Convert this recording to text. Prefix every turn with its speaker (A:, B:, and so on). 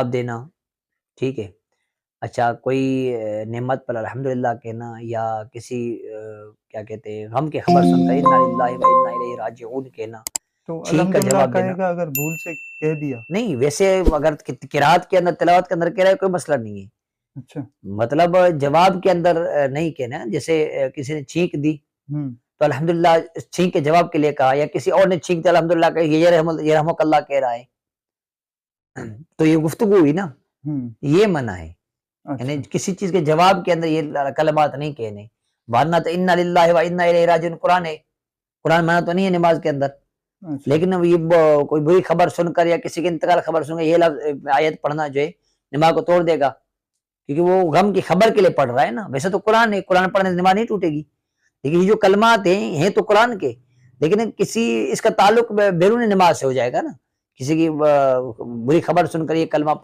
A: جواب دینا، ٹھیک ہے؟ اچھا کوئی نعمت پر الحمدللہ کہنا، یا کسی کیا کہتے ہیں غم کی خبر سن کر انا للہ و انا الیہ راجعون کہنا،
B: تو
A: چھینک کر
B: الحمدللہ
A: جواب دینا.
B: کہے گا اگر بھول سے کہہ دیا؟
A: نہیں ویسے اگر قرات کے اندر، تلاوت کے اندر کہہ رہا ہے کوئی مسئلہ نہیں ہے،
B: اچھا.
A: مطلب جواب کے اندر نہیں کہنا. جیسے کسی نے چھینک دی تو الحمدللہ چھینک کے جواب کے لیے کہا، یا کسی اور نے چھینک دیا الحمدللہ کہ یہ رحمک اللہ کہہ رہا ہے، تو یہ گفتگو ہوئی نا، یہ منع ہے. یعنی
B: اچھا.
A: کسی چیز کے جواب کے اندر یہ کلمات نہیں کہنے. ورنہ تو انا للہ و انا الیہ راجعون قرآن ہے، قرآن منع تو نہیں ہے نماز کے اندر.
B: اچھا.
A: لیکن اب یہ کوئی بری خبر سن کر یا کسی کے انتقال خبر سن کر یہ لفظ آیت پڑھنا جو ہے نماز کو توڑ دے گا، کیونکہ وہ غم کی خبر کے لیے پڑھ رہا ہے نا. ویسے تو قرآن ہے، قرآن پڑھنے سے نماز نہیں ٹوٹے گی، لیکن یہ جو کلمات ہیں تو قرآن کے، لیکن کسی اس کا تعلق بیرون نماز سے ہو جائے گا نا. کسی کی بری خبر سن کر یہ کلمہ پڑھ